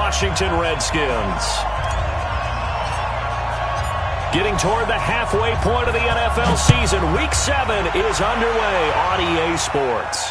Washington Redskins. Getting toward the halfway point of the NFL season. Week 7 is underway on EA Sports.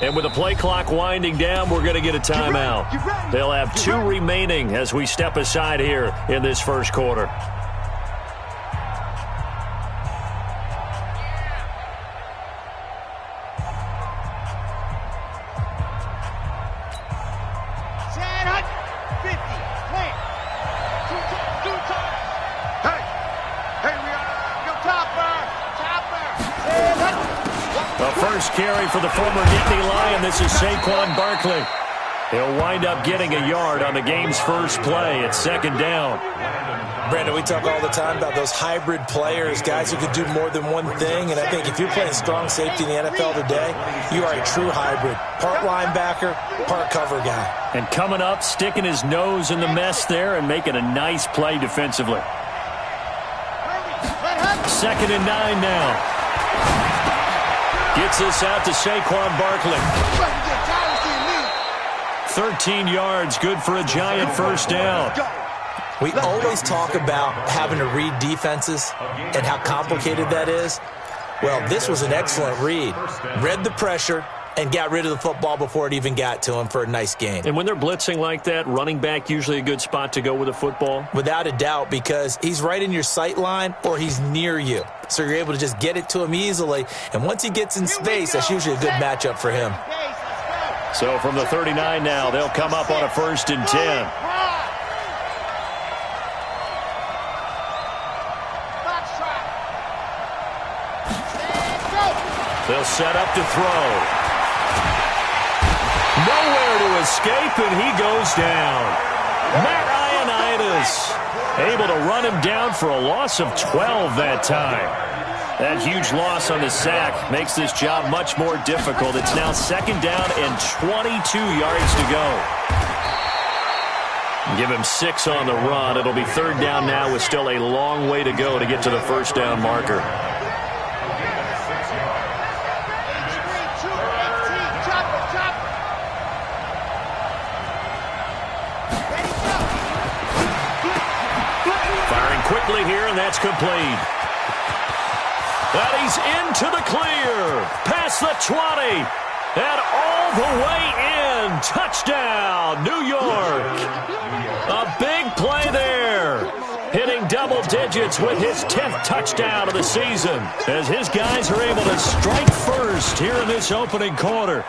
And with the play clock winding down, we're going to get a timeout. They'll have 2 remaining as we step aside here in this first quarter. Carry for the former Nittany Lion. This is Saquon Barkley. He'll wind up getting a yard on the game's first play. It's second down. Brandon, we talk all the time about those hybrid players, guys who can do more than one thing. And I think if you're playing strong safety in the NFL today, you are a true hybrid. Part linebacker, part cover guy. And coming up, sticking his nose in the mess there and making a nice play defensively. 2nd and 9 now. Gets this out to Saquon Barkley. 13 yards, good for a giant first down. We always talk about having to read defenses and how complicated that is. Well, this was an excellent read. Read the pressure and got rid of the football before it even got to him for a nice gain. And when they're blitzing like that, running back usually a good spot to go with a football? Without a doubt, because he's right in your sight line or he's near you. So you're able to just get it to him easily. And once he gets in space, that's usually a good matchup for him. So from the 39 now, they'll come up on a 1st and 10. They'll set up to throw. Nowhere to escape, and he goes down. Matt Ioannidis able to run him down for a loss of 12 that time. That huge loss on the sack makes this job much more difficult. It's now 2nd down and 22 yards to go. Give him 6 on the run. It'll be 3rd down now with still a long way to go to get to the first down marker. Quickly here, and that's complete. And he's into the clear. Past the 20. And all the way in. Touchdown, New York. A big play there. Hitting double digits with his 10th touchdown of the season. As his guys are able to strike first here in this opening quarter.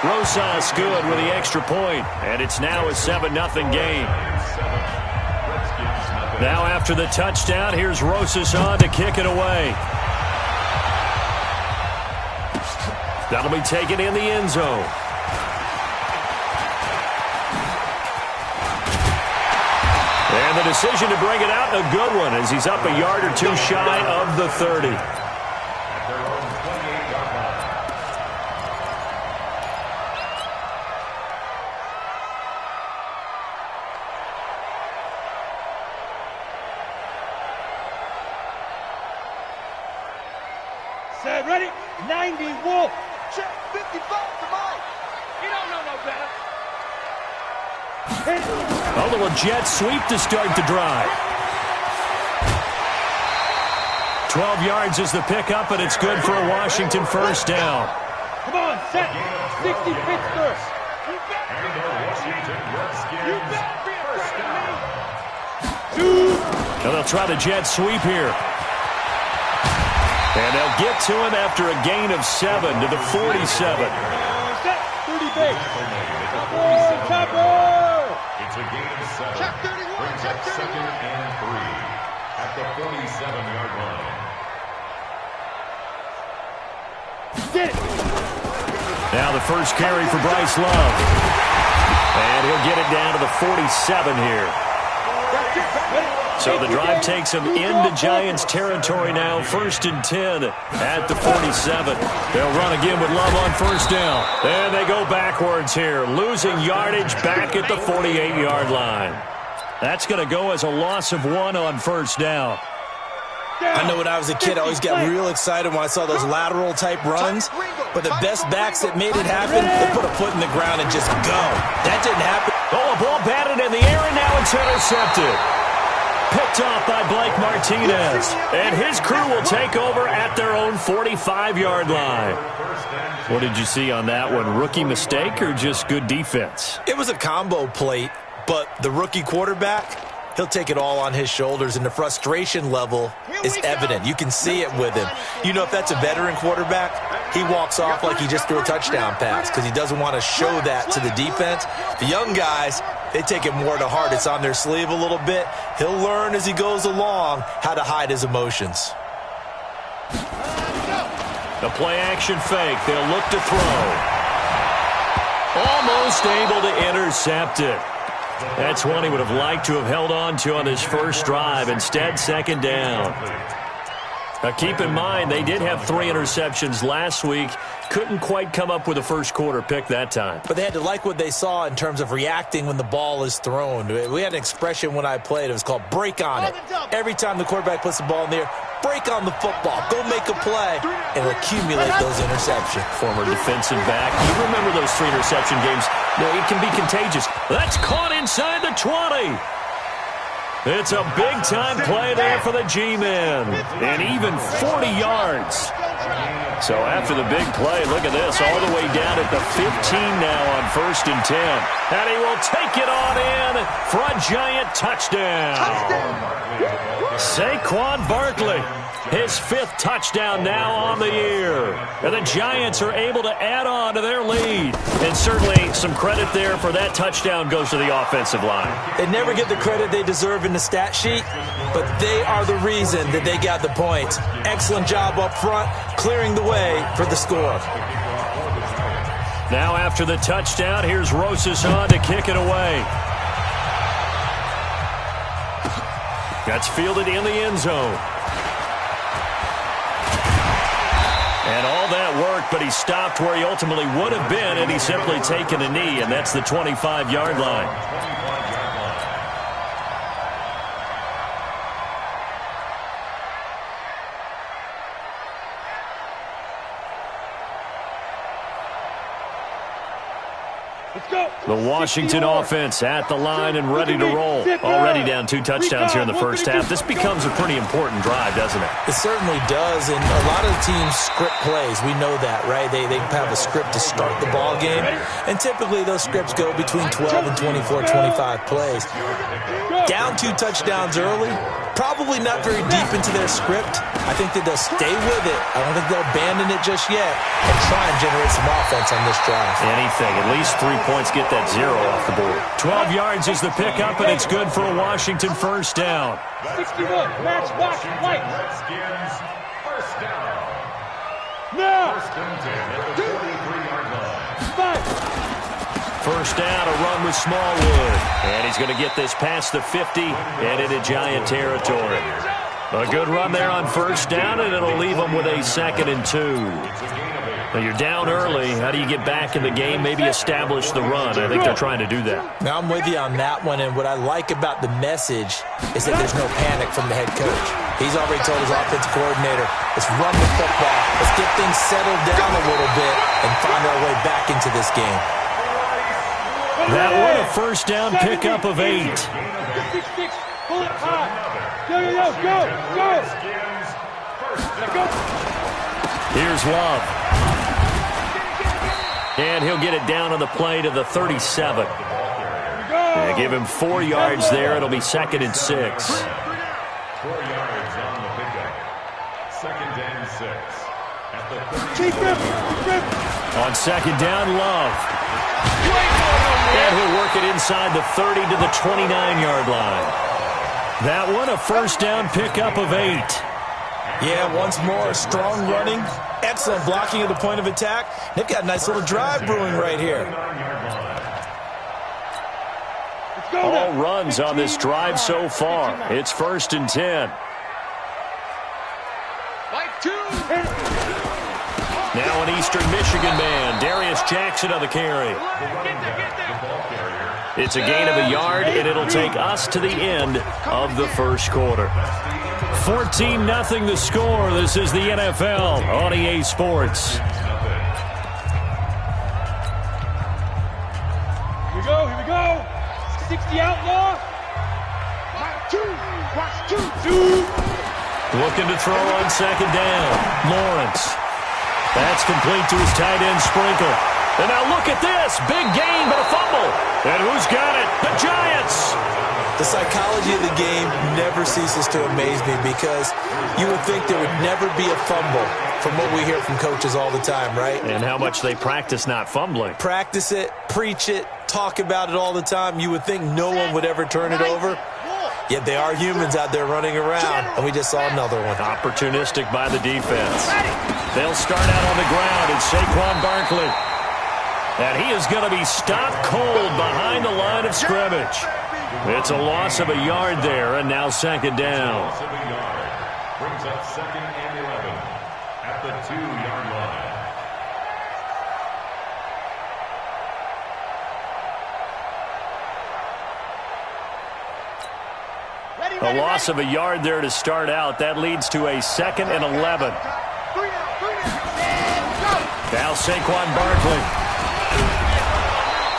Rosas good with the extra point. And it's now a 7-0 game. Now after the touchdown, here's Rosas on to kick it away. That'll be taken in the end zone. And the decision to bring it out, a good one, as he's up a yard or 2 shy of the 30. Set, ready? 90, Wolf. Check, 55 to Mike. You don't know no better. A little jet sweep to start the drive. 12 yards is the pickup, and it's good for a Washington first down. Come on, set. 60 Pittsburgh. And they'll try the jet sweep here. And they'll get to him after a gain of 7 to the 47. Set, 30 base. Chopper! It's a gain of 7. Check 31, check 31. 2nd and 3 at the 47-yard line. Now the first carry for Bryce Love. And he'll get it down to the 47 here. So the drive takes him into Giants territory now. 1st and 10 at the 47. They'll run again with Love on first down. And they go backwards here, losing yardage back at the 48-yard line. That's going to go as a loss of 1 on first down. I know when I was a kid, I always got real excited when I saw those lateral-type runs. But the best backs that made it happen, they put a foot in the ground and just go. That didn't happen. Oh, a ball batted in the air, and now it's intercepted. Picked off by Blake Martinez. And his crew will take over at their own 45-yard line. What did you see on that one? Rookie mistake or just good defense? It was a combo plate, but the rookie quarterback, he'll take it all on his shoulders, and the frustration level is evident. You can see it with him. You know, if that's a veteran quarterback, he walks off like he just threw a touchdown pass because he doesn't want to show that to the defense. The young guys, they take it more to heart. It's on their sleeve a little bit. He'll learn as he goes along how to hide his emotions. The play-action fake. They'll look to throw. Almost able to intercept it. That's one he would have liked to have held on to on his first drive. Instead, second down. Now, keep in mind, they did have 3 interceptions last week. Couldn't quite come up with a first-quarter pick that time. But they had to like what they saw in terms of reacting when the ball is thrown. We had an expression when I played. It was called break on it. Every time the quarterback puts the ball in the air, break on the football. Go make a play and accumulate those interceptions. Former defensive back. You remember those 3 interception games. It can be contagious. That's caught inside the 20. It's a big-time play there for the G-men. And even 40 yards. So after the big play, look at this, all the way down at the 15 now on 1st and 10. And he will take it on in for a Giant touchdown. Saquon Barkley, his 5th touchdown now on the year. And the Giants are able to add on to their lead. And certainly some credit there for that touchdown goes to the offensive line. They never get the credit they deserve in the stat sheet, but they are the reason that they got the points. Excellent job up front, clearing the way for the score. Now after the touchdown, here's Rosas on to kick it away. That's fielded in the end zone. And all that worked, but he stopped where he ultimately would have been, and he's simply taken a knee, and that's the 25-yard line. The Washington offense at the line and ready to roll. Already down 2 touchdowns here in the first half. This becomes a pretty important drive, doesn't it? It certainly does, and a lot of the teams script plays. We know that, right? They have a script to start the ball game, and typically those scripts go between 12 and 24, 25 plays. Down 2 touchdowns early, probably not very deep into their script. I think that they'll stay with it. I don't think they'll abandon it just yet and try and generate some offense on this drive. Anything. At least 3 points, get that 0 off the board. 12 yards is the pickup, and it's good for a Washington first down. 61, match box, light. Redskins first down. Now. First and 10 at the 43-yard line. First down, a run with Smallwood. And he's going to get this past the 50 and into Giant territory. A good run there on first down, and it'll leave them with a 2nd and 2. Now you're down early. How do you get back in the game, maybe establish the run? I think they're trying to do that. Now I'm with you on that one, and what I like about the message is that there's no panic from the head coach. He's already told his offensive coordinator, let's run the football, let's get things settled down a little bit and find our way back into this game. That one a first down pickup of 8. Pull it high. Go. Here's Love. And he'll get it down on the play to the 37. They give him 4 yards there. It'll be 2nd and 6. 4 yards on the pickup. 2nd and 6. At the 30. On 2nd down, Love. And he'll work it inside the 30 to the 29-yard line. That one a first down pickup of 8. Yeah, once more, strong running, excellent blocking at the point of attack. They've got a nice little drive brewing right here. All runs on this drive so far. It's 1st and 10. Now an Eastern Michigan man, Darius Jackson on the carry. It's a gain of a yard, and it'll take us to the end of the first quarter. 14-0 the score. This is the NFL on EA Sports. Here we go. 60 outlaw. Watch two. Looking to throw on 2nd down. Lawrence. That's complete to his tight end, Sprinkle. And now look at this. Big gain, but a fumble. And who's got it? The Giants. The psychology of the game never ceases to amaze me because you would think there would never be a fumble from what we hear from coaches all the time, right? And how much they practice not fumbling. Practice it, preach it, talk about it all the time. You would think no one would ever turn it over. Yet they are humans out there running around, and we just saw another one. Opportunistic by the defense. They'll start out on the ground, and Saquon Barkley. And he is going to be stopped cold behind the line of scrimmage. It's a loss of a yard there, and now 2nd down. Loss of a yard. Brings up 2nd and 11 at the 2-yard line. A loss of a yard there to start out. That leads to a 2nd and 11. Now Saquon Barkley.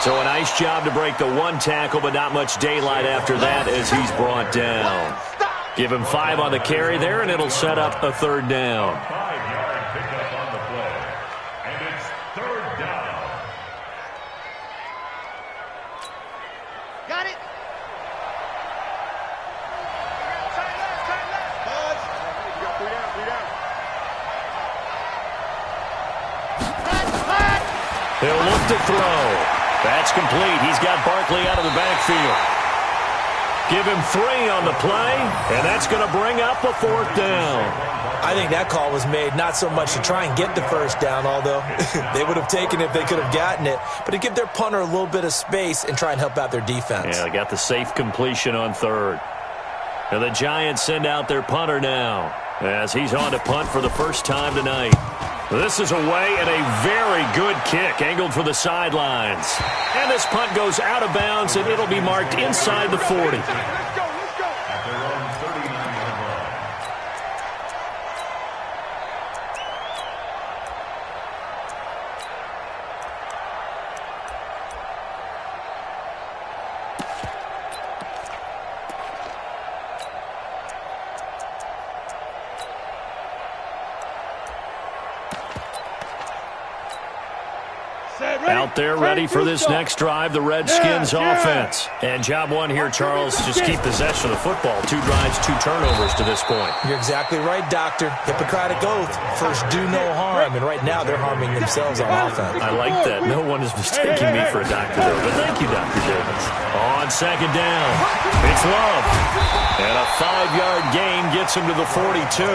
So a nice job to break the one tackle, but not much daylight after that as he's brought down. Give him 5 on the carry there, and it'll set up a 3rd down. 5-yard pickup on the play. And it's 3rd down. Got it. He'll look to throw. That's complete. He's got Barkley out of the backfield. Give him 3 on the play, and that's going to bring up a 4th down. I think that call was made not so much to try and get the 1st down, although they would have taken it if they could have gotten it, but to give their punter a little bit of space and try and help out their defense. Yeah, they got the safe completion on 3rd. And the Giants send out their punter now as he's on to punt for the first time tonight. This is away and a very good kick angled for the sidelines. And this punt goes out of bounds, and it'll be marked inside the 40. At their own 39-yard line. Out there ready for this next drive, the Redskins offense. And job one here, Charles, just keep possession of the football. 2 drives, 2 turnovers to this point. You're exactly right, Doctor. Hippocratic oath. First, do no harm. And right now, they're harming themselves on offense. I like that. No one is mistaking me for a doctor, though. But thank you, Dr. Davis. On 2nd down, it's Love. And a 5-yard gain gets him to the 42.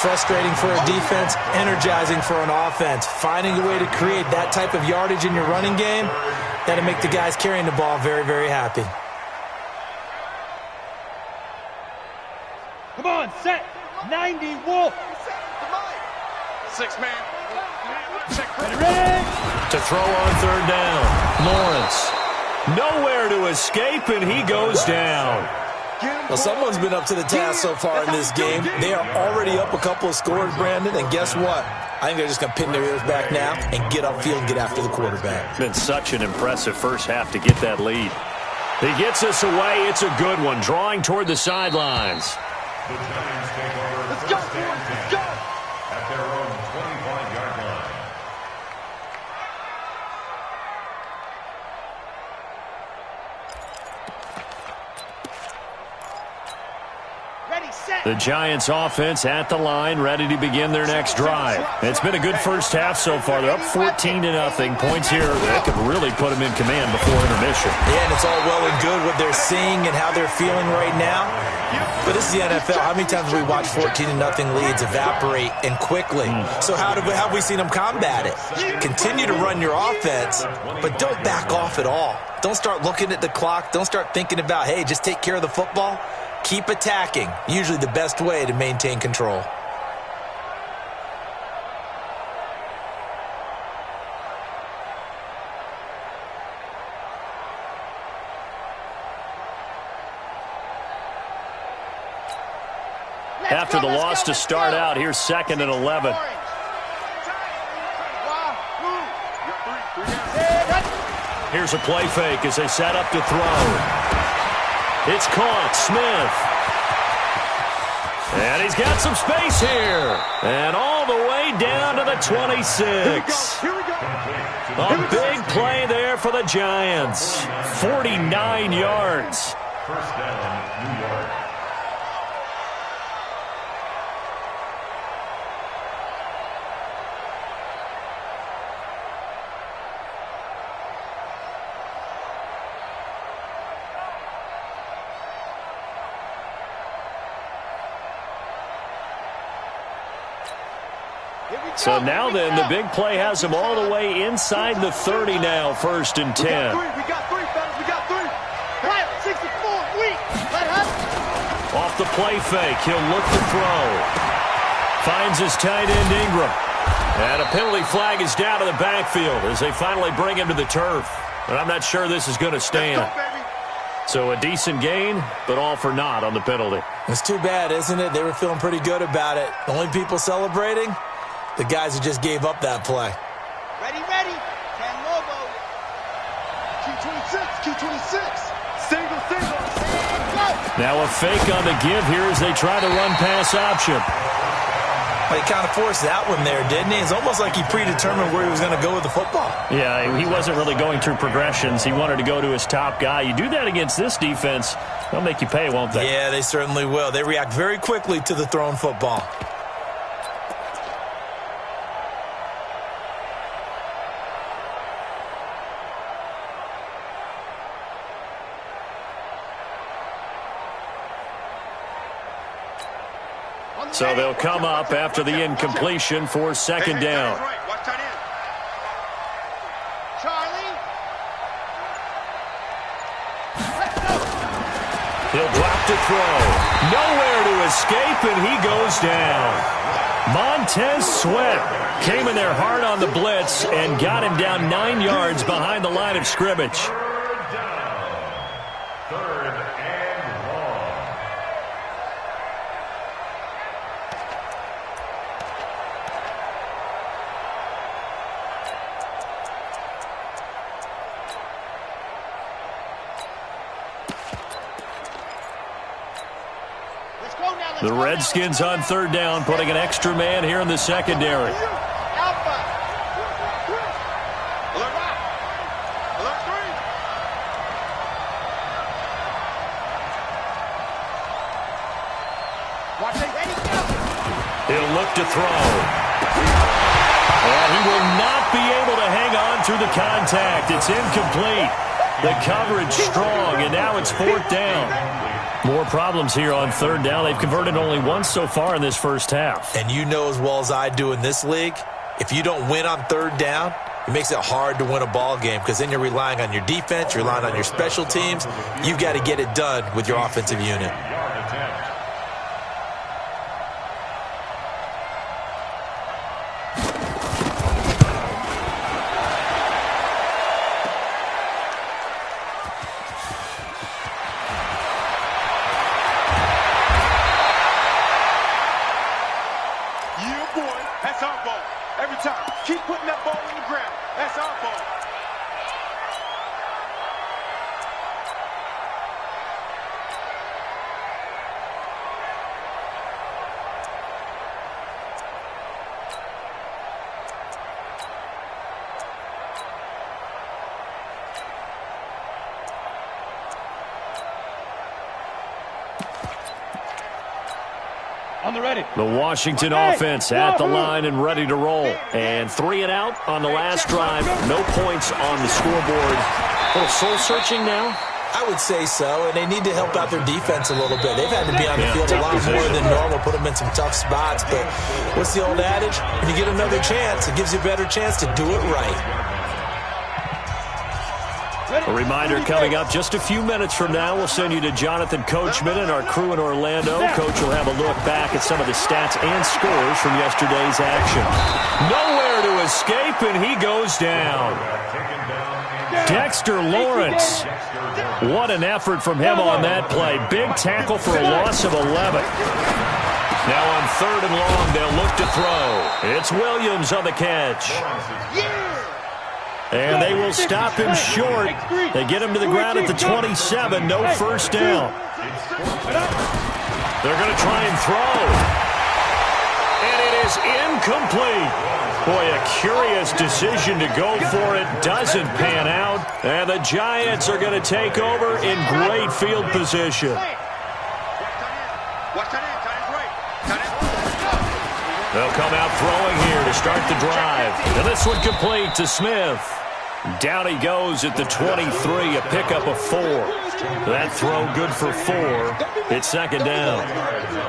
Frustrating for a defense, energizing for an offense. Finding a way to create that type of yardage in your running game, that'll make the guys carrying the ball very, very happy. Come on, set. 90, Wolf. 6 man. Ready. To throw on 3rd down, Lawrence. Nowhere to escape, and he goes down. Well, someone's been up to the task so far in this game. They are already up a couple of scores, Brandon, and guess what? I think they're just going to pin their ears back now and get upfield and get after the quarterback. Been such an impressive first half to get that lead. He gets us away. It's a good one, drawing toward the sidelines. The Giants take over. Let's go, let's go. At their own 25-yard line. Ready, set. The Giants offense at the line, ready to begin their next drive. It's been a good first half so far. They're up 14-0. Points here that could really put them in command before intermission. Yeah, and it's all well and good what they're seeing and how they're feeling right now. But this is the NFL. How many times have we watched 14-0 leads evaporate and quickly? So how have we seen them combat it? Continue to run your offense, but don't back off at all. Don't start looking at the clock. Don't start thinking about, hey, just take care of the football. Keep attacking. Usually the best way to maintain control. After the loss to start out, here's 2nd and 11. Here's a play fake as they set up to throw. It's caught. Smith. And he's got some space here. And all the way down to the 26. A big play there for the Giants. 49 yards. First down, New York. So now then, the big play has them all the way inside the 30 now, 1st and 10. We got three, fellas. We got three. Right, 64, weak. Off the play fake, he'll look to throw. Finds his tight end, Ingram. And a penalty flag is down to the backfield as they finally bring him to the turf. But I'm not sure this is going to stand. So a decent gain, but all for naught on the penalty. It's too bad, isn't it? They were feeling pretty good about it. The only people celebrating? The guys who just gave up that play. Ready. Can Lobo. Q26. Single. Now a fake on the give here as they try to run pass option. Well, he kind of forced that one there, didn't he? It's almost like he predetermined where he was going to go with the football. Yeah, he wasn't really going through progressions. He wanted to go to his top guy. You do that against this defense, they'll make you pay, won't they? Yeah, they certainly will. They react very quickly to the thrown football. So they'll come up after the incompletion for 2nd down. Watch tight end. Charlie. He'll drop to throw. Nowhere to escape, and he goes down. Montez Sweat came in there hard on the blitz and got him down 9 yards behind the line of scrimmage. Third and long. The Redskins on 3rd down, putting an extra man here in the secondary. Alpha. Alert 3. Watch it. Ready, go. He'll look to throw. And he will not be able to hang on through the contact. It's incomplete. The coverage strong, and now it's 4th down. More problems here on 3rd down. They've converted only once so far in this first half. And you know as well as I do in this league, if you don't win on 3rd down, it makes it hard to win a ball game because then you're relying on your defense, you're relying on your special teams. You've got to get it done with your offensive unit. Yard attempt. That's our ball. Every time. Keep putting that ball on the ground. That's our ball. On the ready. The Washington offense at the line and ready to roll. And 3 and out on the last drive. No points on the scoreboard. A little soul-searching now? I would say so, and they need to help out their defense a little bit. They've had to be on the field a lot more than normal, put them in some tough spots. But what's the old adage? When you get another chance, it gives you a better chance to do it right. A reminder coming up just a few minutes from now. We'll send you to Jonathan Coachman and our crew in Orlando. Coach will have a look back at some of the stats and scores from yesterday's action. Nowhere to escape, and he goes down. Dexter Lawrence. What an effort from him on that play. Big tackle for a loss of 11. Now on 3rd and long, they'll look to throw. It's Williams on the catch. And they will stop him short. They get him to the ground at the 27. No first down. They're going to try and throw. And it is incomplete. Boy, a curious decision to go for it. Doesn't pan out. And the Giants are going to take over in great field position. They'll come out throwing here to start the drive. And this one complete to Smith. Down he goes at the 23, a pickup of 4. That throw good for 4. It's 2nd down.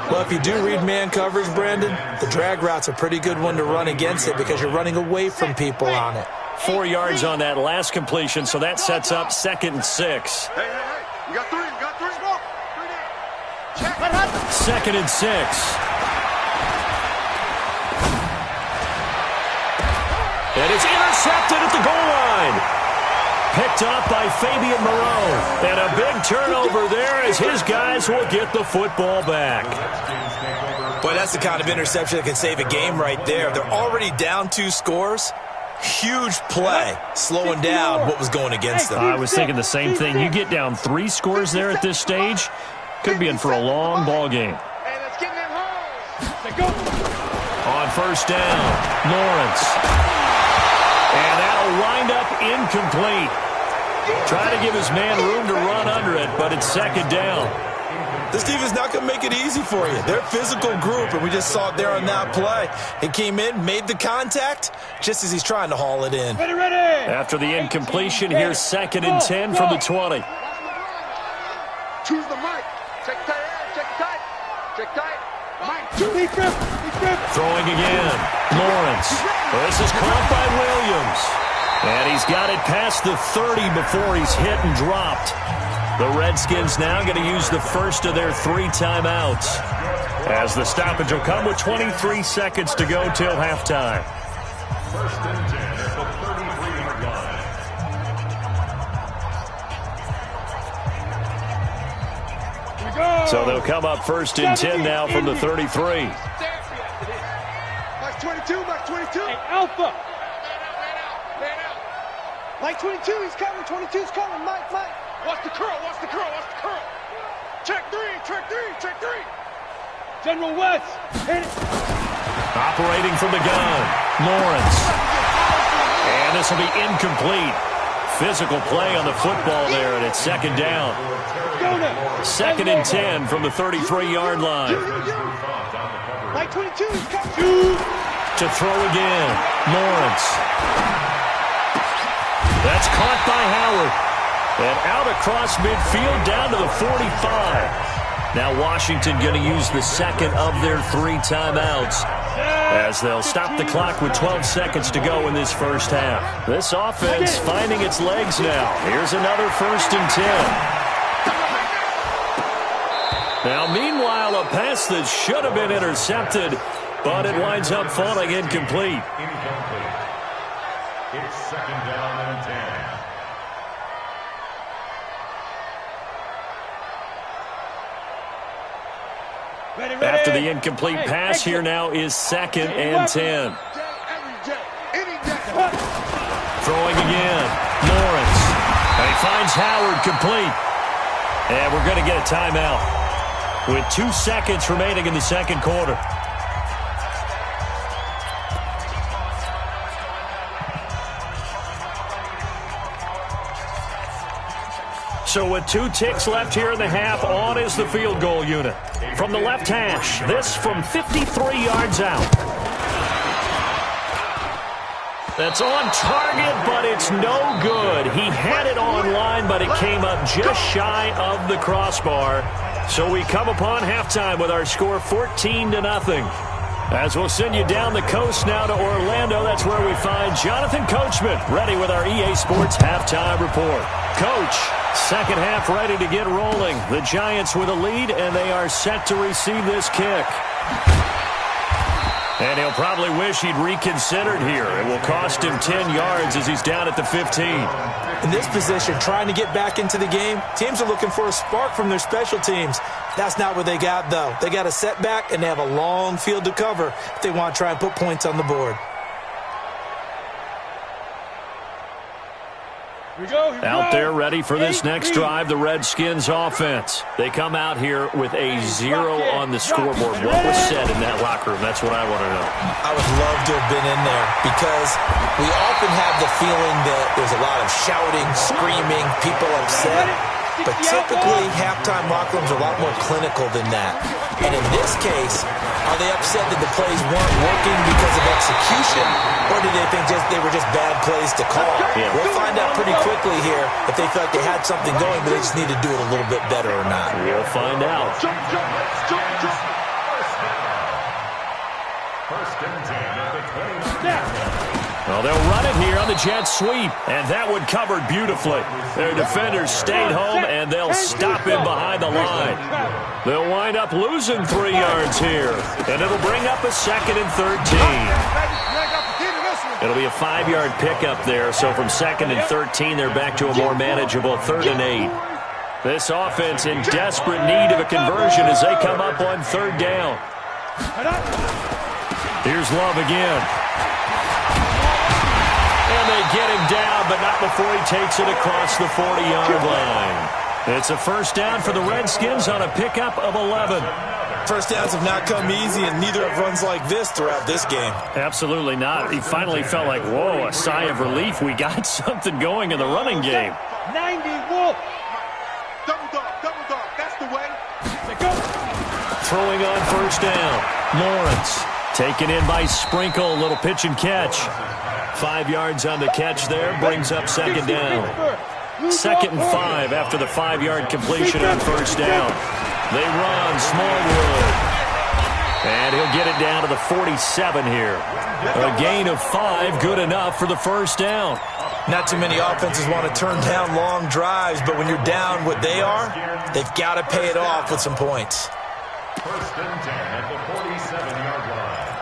Well, if you do read man coverage, Brandon, the drag route's a pretty good one to run against it because you're running away from people on it. 4 yards on that last completion, so that sets up 2nd and 6. Hey, you got 3, you got 3 more. 3 down. Check. 2nd and 6. And it's intercepted at the goal line. Picked up by Fabian Moreau. And a big turnover there as his guys will get the football back. Boy, that's the kind of interception that can save a game right there. They're already down 2 scores. Huge play, slowing down what was going against them. I was thinking the same thing. You get down 3 scores there at this stage, could be in for a long ball game. Hey, let's get them home. Go. On 1st down, Lawrence. And that'll wind up incomplete. Try to give his man room to run under it, but it's 2nd down. This defense not going to make it easy for you. They're a physical group, and we just saw it there on that play. He came in, made the contact, just as he's trying to haul it in. Ready. After the incompletion, here's 2nd and 10 from the 20. Choose the mic. Check tight. Check tight. Mike, Throwing again. Lawrence. This is caught by Williams. And he's got it past the 30 before he's hit and dropped. The Redskins now going to use the first of their 3 timeouts, as the stoppage will come with 23 seconds to go till halftime. 1st and 10 at the 33-yard line. So they'll come up 1st and 10 now from the 33. Mike 22. Hey, Alpha. Man out. Mike 22, he's coming. 22's coming. Mike. Watch the curl. Check 3. General West. Hit it. Operating from the gun, Lawrence. And this will be incomplete. Physical play on the football there, and it's 2nd down. 2nd and 10 from the 33-yard line. Mike 22, he's coming. To throw again, Lawrence. That's caught by Howard. And out across midfield down to the 45. Now Washington going to use the 2nd of their 3 timeouts, as they'll stop the clock with 12 seconds to go in this first half. This offense finding its legs now. Here's another 1st and 10. Now, meanwhile, a pass that should have been intercepted, but it winds up falling incomplete. It's 2nd down and 10. Ready. After the incomplete pass, here now is 2nd and 10. Throwing again, Lawrence. And he finds Howard complete. And we're going to get a timeout with 2 seconds remaining in the 2nd quarter. So with 2 ticks left here in the half, on is the field goal unit. From the left hash, this from 53 yards out. That's on target, but it's no good. He had it on line, but it came up just shy of the crossbar. So we come upon halftime with our score 14-0. As we'll send you down the coast now to Orlando, that's where we find Jonathan Coachman, ready with our EA Sports Halftime Report. Coach, second half ready to get rolling. The Giants with a lead, and they are set to receive this kick. And he'll probably wish he'd reconsidered here. It will cost him 10 yards as he's down at the 15. In this position, trying to get back into the game, teams are looking for a spark from their special teams. That's not what they got, though. They got a setback, and they have a long field to cover if they want to try and put points on the board. Out there ready for this next drive, the Redskins offense. They come out here with a 0 on the scoreboard. What was said in that locker room? That's what I want to know. I would love to have been in there because we often have the feeling that there's a lot of shouting, screaming, people upset. But typically, halftime locker rooms are a lot more clinical than that. And in this case, are they upset that the plays weren't working because of execution, or do they think they were just bad plays to call? Yeah. We'll find out pretty quickly here if they felt like they had something going, but they just need to do it a little bit better or not. We'll find out. First and 10 at the 29. Well, they'll run it here on the jet sweep, and that one covered beautifully. Their defenders stayed home, and they'll stop him behind the line. They'll wind up losing 3 yards here, and it'll bring up a 2nd and 13. It'll be a 5-yard pickup there, so from 2nd and 13, they're back to a more manageable 3rd and 8. This offense in desperate need of a conversion as they come up on 3rd down. Here's Love again. And they get him down, but not before he takes it across the 40-yard line. It's a first down for the Redskins on a pickup of 11. First downs have not come easy, and neither have runs like this throughout this game. Absolutely not. He finally felt like, whoa, a sigh of relief. We got something going in the running game. 90 Wolf. Double dog, that's the way. Throwing on first down. Lawrence taken in by Sprinkle. A little pitch and catch. 5 yards on the catch there. Brings up 2nd down. 2nd and 5 after the 5-yard completion on first down. They run Smallwood. And he'll get it down to the 47 here. A gain of 5, good enough for the first down. Not too many offenses want to turn down long drives, but when you're down what they are, they've got to pay it off with some points. First and 10 at the 47-yard line.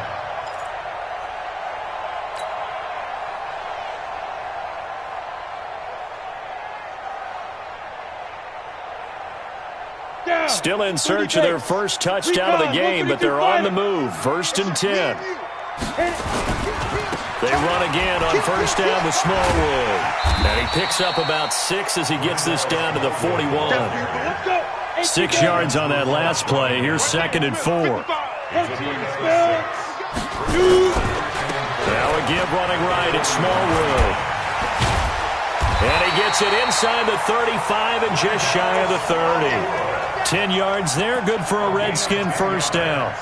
Still in search of their first touchdown of the game, but they're on the move. 1st and 10. They run again on first down with Smallwood. And he picks up about 6 as he gets this down to the 41. 6 yards on that last play. Here's 2nd and 4. Now again running right, it's Smallwood. And he gets it inside the 35 and just shy of the 30. 10 yards there, good for a Redskin first down.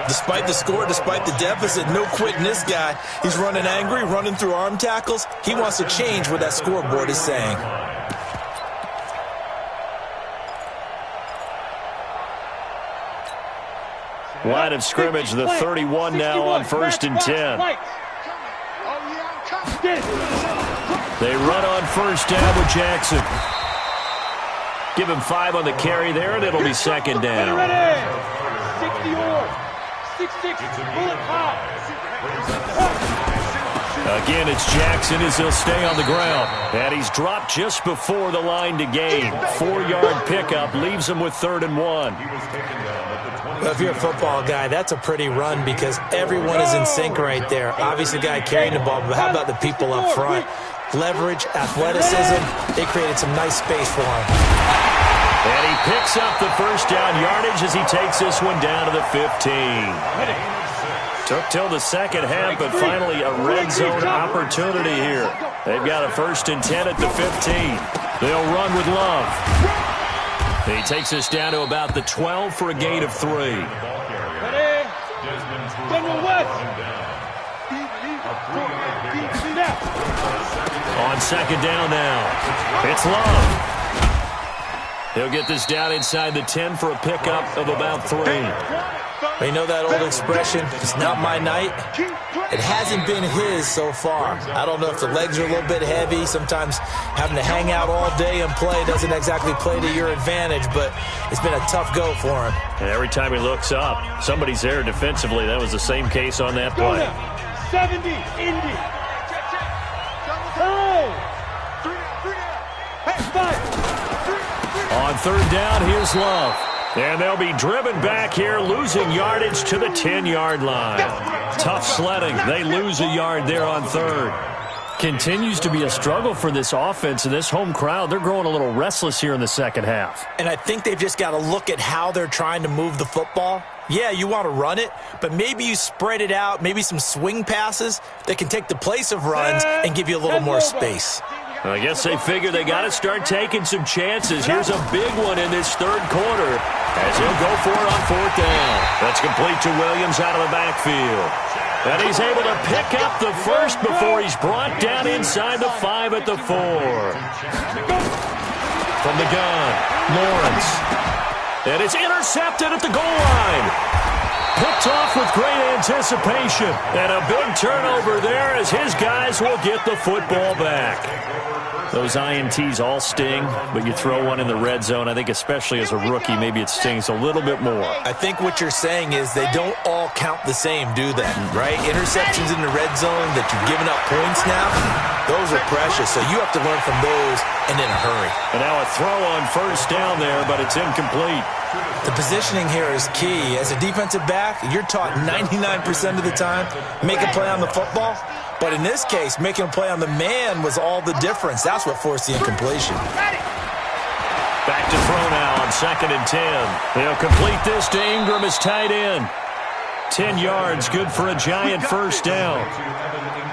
Despite the score, despite the deficit, no quitting this guy. He's running angry, running through arm tackles. He wants to change what that scoreboard is saying. Line of scrimmage, the 31 now on 1st and 10. They run on first down with Jackson. Give him 5 on the carry there, and it'll be 2nd down. 6-6, bullet pop. Again, it's Jackson as he'll stay on the ground. And he's dropped just before the line to gain. 4-yard pickup leaves him with 3rd and 1. Well, if you're a football guy, that's a pretty run because everyone is in sync right there. Obviously, the guy carrying the ball, but how about the people up front? Leverage, athleticism, they created some nice space for him. And he picks up the first down yardage as he takes this one down to the 15. Took till the second half, but finally a red zone opportunity here. They've got a 1st and 10 at the 15. They'll run with Love. He takes us down to about the 12 for a gain of 3. Ready? General West. On second down now, it's Love. He'll get this down inside the 10 for a pickup of about 3. You know that old expression, it's not my night? It hasn't been his so far. I don't know if the legs are a little bit heavy. Sometimes having to hang out all day and play doesn't exactly play to your advantage, but it's been a tough go for him. And every time he looks up, somebody's there defensively. That was the same case on that play. 70, Indy. On third down, here's Love. And they'll be driven back here, losing yardage to the 10-yard line. Tough sledding. They lose a yard there on third. Continues to be a struggle for this offense and this home crowd. They're growing a little restless here in the second half. And I think they've just got to look at how they're trying to move the football. Yeah, you want to run it, but maybe you spread it out, maybe some swing passes that can take the place of runs and give you a little more space. I guess they figure they got to start taking some chances. Here's a big one in this third quarter as he'll go for it on fourth down. That's complete to Williams out of the backfield. And he's able to pick up the first before he's brought down inside the 5 at the 4. From the gun, Lawrence. And it's intercepted at the goal line. Picked off with great anticipation. And a big turnover there as his guys will get the football back. Those INTs all sting, but you throw one in the red zone. I think especially as a rookie, maybe it stings a little bit more. I think what you're saying is they don't all count the same, do they? Right? Interceptions in the red zone that you've given up points now, those are precious. So you have to learn from those and in a hurry. And now a throw on first down there, but it's incomplete. The positioning here is key. As a defensive back, you're taught 99% of the time, make a play on the football. But in this case, making a play on the man was all the difference. That's what forced the incompletion. Back to throw now on 2nd and 10. They'll complete this to Ingram as tight end. 10 yards, good for a giant first down.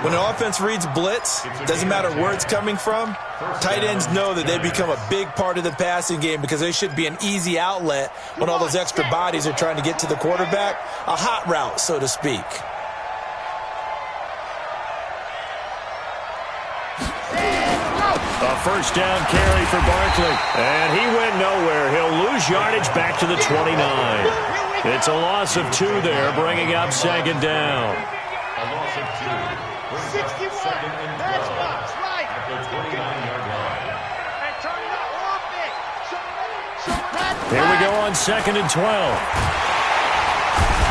When an offense reads blitz, doesn't matter where it's coming from, tight ends know that they become a big part of the passing game because they should be an easy outlet when all those extra bodies are trying to get to the quarterback. A hot route, so to speak. A first down carry for Barkley. And he went nowhere. He'll lose yardage back to the 29. It's a loss of 2 there, bringing up 2nd down. A loss of 2. 61. That's box, right. At the 29-yard line. And turn it off it. Here we go on 2nd and 12.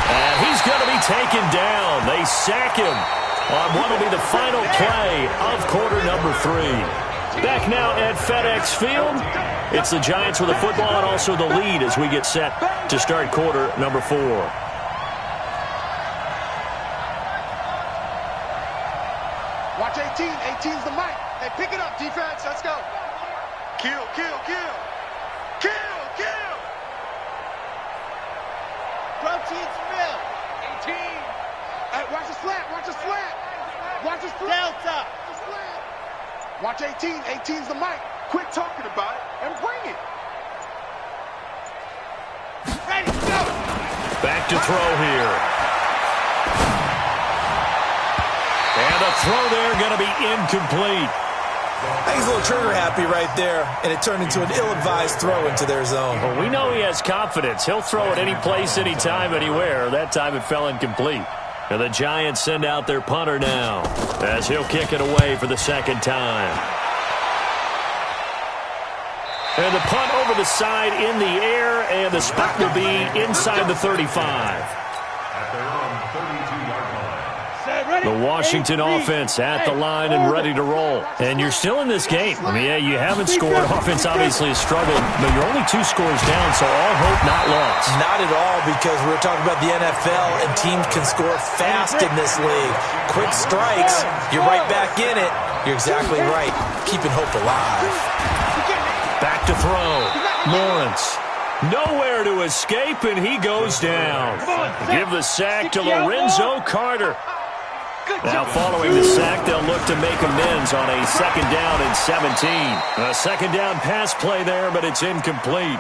And he's going to be taken down. They sack him on what will be the final play of quarter number 3. Back now at FedEx Field. It's the Giants with the football and also the lead as we get set to start quarter number 4. Watch 18. 18's the mic. Hey, pick it up, defense. Let's go. Kill, kill, kill. Kill, kill. Protein Smith. 18. Hey, watch the slant. Watch the slant. Watch the slant. Delta. Watch 18. 18's the mic. Quit talking about it and bring it. Ready, go. Back to throw here. And the throw there going to be incomplete. I think he's a little trigger happy right there, and it turned into an ill-advised throw into their zone. Well, we know he has confidence. He'll throw it any place, anytime, anywhere. That time it fell incomplete. And the Giants send out their punter now as he'll kick it away for the 2nd time. And the punt over the side in the air, and the spot will be inside the 35. At their own 32-yard line. The Washington offense at the line and ready to roll. And you're still in this game. I mean, yeah, you haven't scored. Offense obviously has struggled, but you're only 2 scores down, so all hope not lost. Not at all, because we're talking about the NFL, and teams can score fast in this league. Quick strikes, you're right back in it. You're exactly right. Keeping hope alive. Back to throw. Lawrence. Nowhere to escape, and he goes down. Give the sack to Lorenzo Carter. Now following the sack, they'll look to make amends on a 2nd down and 17. A 2nd down pass play there, but it's incomplete.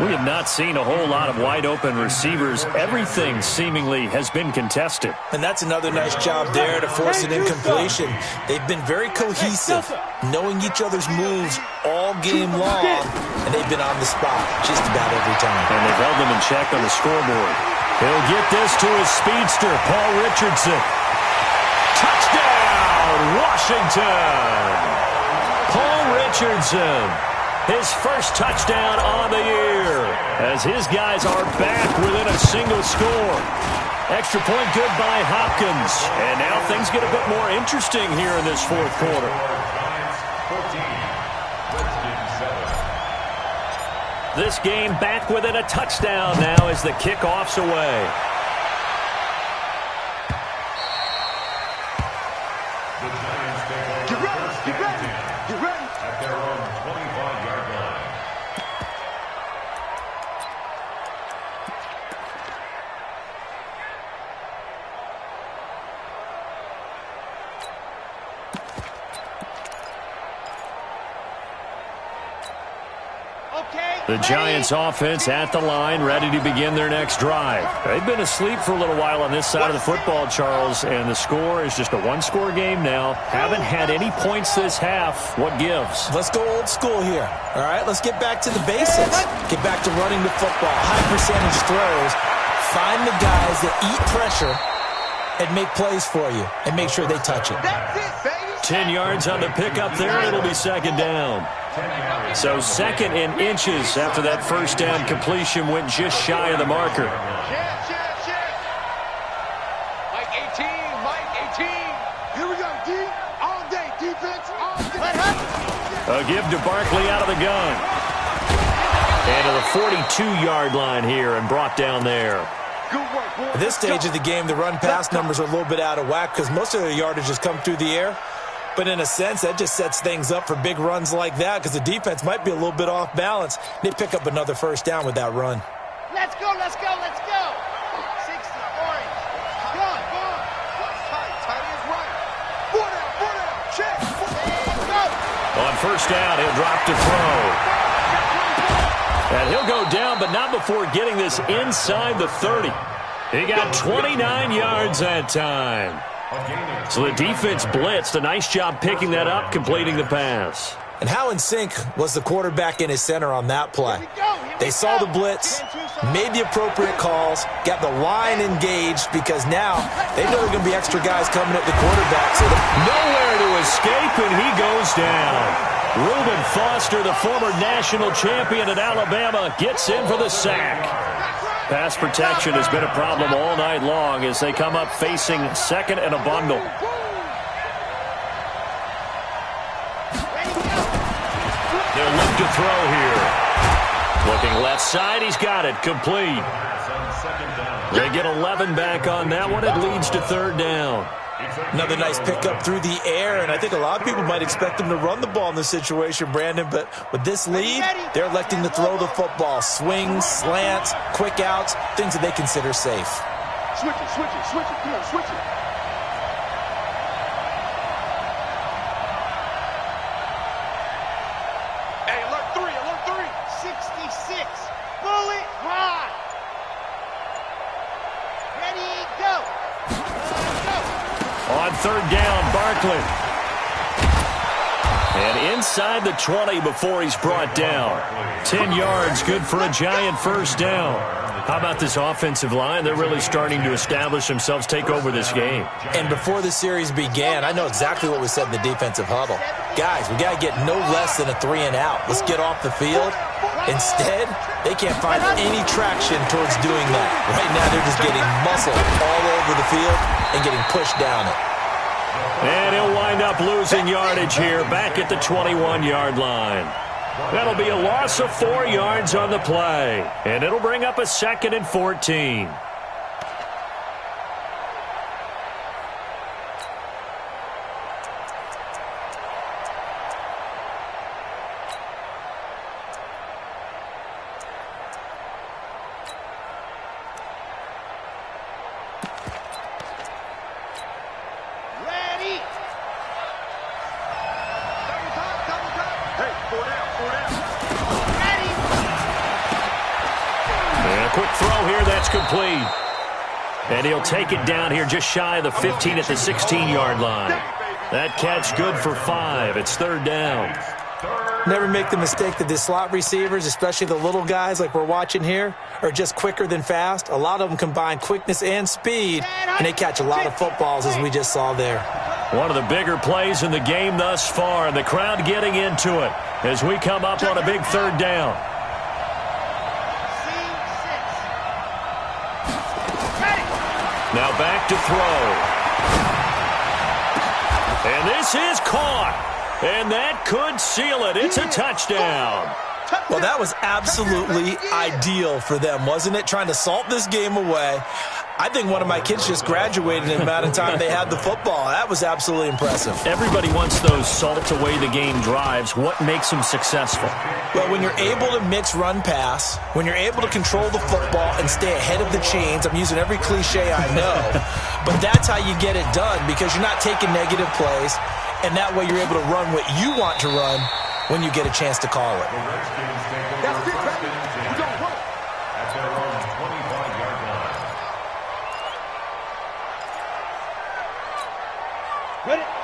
We have not seen a whole lot of wide-open receivers. Everything seemingly has been contested. And that's another nice job there to force an incompletion. They've been very cohesive, knowing each other's moves all game long, and they've been on the spot just about every time. And they've held them in check on the scoreboard. He'll get this to his speedster, Paul Richardson. Touchdown, Washington! Paul Richardson, his first touchdown on the year, as his guys are back within a single score. Extra point good by Hopkins. And now things get a bit more interesting here in this 4th quarter. This game back within a touchdown now as the kickoff's away. Get ready, get ready, get ready. At their own 25-yard line. The Giants offense at the line, ready to begin their next drive. They've been asleep for a little while on this side of the football, Charles, and the score is just a one-score game now. Haven't had any points this half. What gives? Let's go old school here. All right, let's get back to the basics. Get back to running the football, high percentage throws. Find the guys that eat pressure and make plays for you and make sure they touch it. That's it, baby. 10 yards on the pickup there. It'll be 2nd down. So 2nd in inches after that 1st down completion went just shy of the marker. Mike 18, Mike 18. Here we go, D. All day, defense, all day. A give to Barkley out of the gun. And to the 42-yard line here and brought down there. Good work, boy. At this stage of the game, the run-pass numbers are a little bit out of whack because most of their yardage has come through the air. But in a sense, that just sets things up for big runs like that because the defense might be a little bit off balance. They pick up another 1st down with that run. Let's go, let's go, let's go. 60, orange. Go on, go on. Tight, tight is right. 4 down, check. Go. On 1st down, he'll drop to throw. And he'll go down, but not before getting this inside the 30. He got 29 yards that time. So the defense blitzed. A nice job picking that up, completing the pass. And how in sync was the quarterback in his center on that play? They saw the blitz, made the appropriate calls, got the line engaged because now they know there are going to be extra guys coming at the quarterback. So nowhere to escape, and he goes down. Reuben Foster, the former national champion at Alabama, gets in for the sack. Pass protection has been a problem all night long as they come up facing 2nd and a bundle. They'll look to throw here. Looking left side, he's got it. Complete. They get 11 back on that one. It leads to 3rd down. Another nice pickup through the air, and I think a lot of people might expect them to run the ball in this situation, Brandon, but with this lead, they're electing to throw the football. Swings, slants, quick outs, things that they consider safe. Switch it, come on, switch it. Hey, alert 3. 66. Bullet ride. Ready, go. On 3rd down, Barkley. And inside the 20 before he's brought down. 10 yards, good for a Giant 1st down. How about this offensive line? They're really starting to establish themselves, take over this game. And before the series began, I know exactly what was said in the defensive huddle. Guys, we got to get no less than a 3 and out. Let's get off the field. Instead, they can't find any traction towards doing that. Right now, they're just getting muscled all over the field and getting pushed down it. And he'll wind up losing yardage here back at the 21-yard line. That'll be a loss of 4 yards on the play. And it'll bring up a 2nd and 14. And he'll take it down here just shy of the 15 at the 16-yard line. That catch good for 5. It's third down. Never make the mistake that the slot receivers, especially the little guys like we're watching here, are just quicker than fast. A lot of them combine quickness and speed, and they catch a lot of footballs, as we just saw there. One of the bigger plays in the game thus far, and the crowd getting into it as we come up on a big third down. Now back to throw. And this is caught. And that could seal it. It's a touchdown. Well, that was absolutely ideal for them, wasn't it? Trying to salt this game away. I think one of my kids just graduated in the amount of time they had the football. That was absolutely impressive. Everybody wants those salt away the game drives. What makes them successful? Well, when you're able to mix run-pass, when you're able to control the football and stay ahead of the chains, I'm using every cliche I know, but that's how you get it done because you're not taking negative plays, and that way you're able to run what you want to run when you get a chance to call it. That's it, baby. We're going to work. At their own 25-yard line.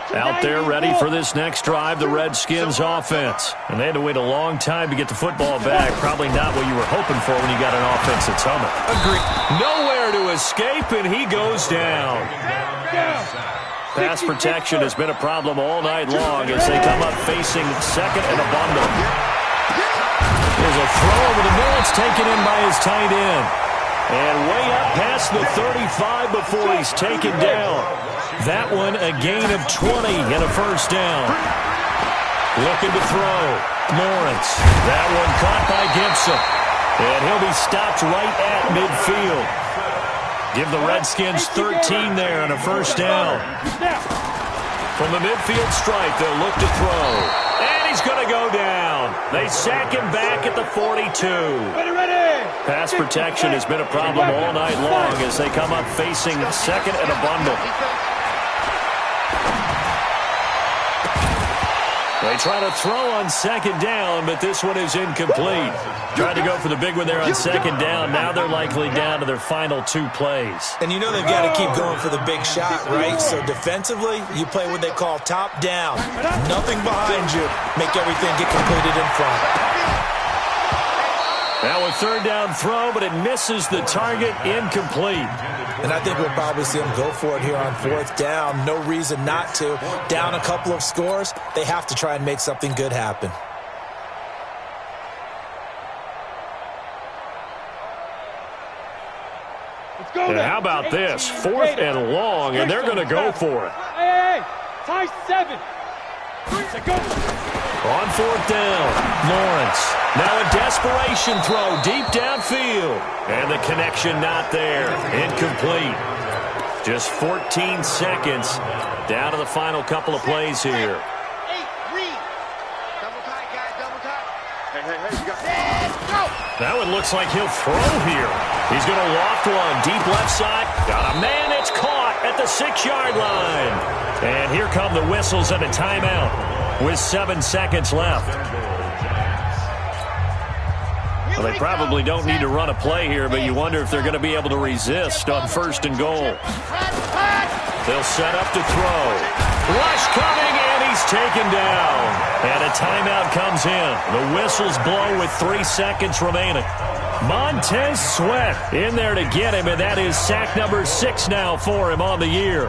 Out there ready for this next drive, the Redskins offense. And they had to wait a long time to get the football back. Probably not what you were hoping for when you got an offense that's humming. Agreed. Nowhere to escape, and he goes down. Pass protection has been a problem all night long as they come up facing second and a bundle. There's a throw over the middle. It's taken in by his tight end. And way up past the 35 before he's taken down. That one a gain of 20 and a first down. Looking to throw. Lawrence. That one caught by Gibson. And he'll be stopped right at midfield. Give the Redskins 13 there and a first down. From the midfield stripe, they'll look to throw. And he's going to go down. They sack him back at the 42. Pass protection has been a problem all night long as they come up facing second and a bundle. They try to throw on second down, but this one is incomplete. Tried to go for the big one there on second down. Now they're likely down to their final 2 plays. And you know they've got to keep going for the big shot, right? So defensively, you play what they call top down. Nothing behind you. Make everything get completed in front. Now a third down throw, but it misses the target, incomplete. And I think we'll probably see them go for it here on fourth down. No reason not to. Down a couple of scores, they have to try and make something good happen. Let's go. And how about this? 4th and long, and they're going to go for it. Hey, tie 7. Go. On 4th down, Lawrence. Now a desperation throw deep downfield. And the connection not there. Incomplete. Just 14 seconds down to the final couple of plays here. Hey, read. Double tight, guys, double tight. Hey, you got Let's go. That one looks like he'll throw here. He's going to loft one deep left side. Got a man. It's caught at the 6-yard line. And here come the whistles and a timeout with 7 seconds left. Well, they probably don't need to run a play here, but you wonder if they're going to be able to resist on 1st and goal. They'll set up to throw. Rush coming, and he's taken down. And a timeout comes in. The whistles blow with 3 seconds remaining. Montez Sweat in there to get him, and that is sack number 6 now for him on the year.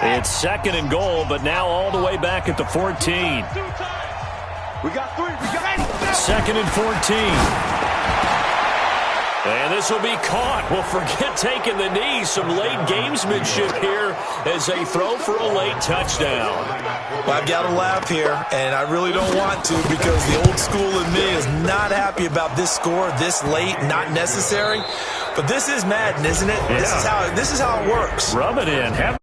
It's 2nd and goal, but now all the way back at the 14. We got 3. 2nd and 14. And this will be caught. Well, forget taking the knee. Some late gamesmanship here as they throw for a late touchdown. Well, I've got to laugh here, and I really don't want to because the old school in me is not happy about this score this late, not necessary. But this is Madden, isn't it? Yeah. This is how it works. Rub it in.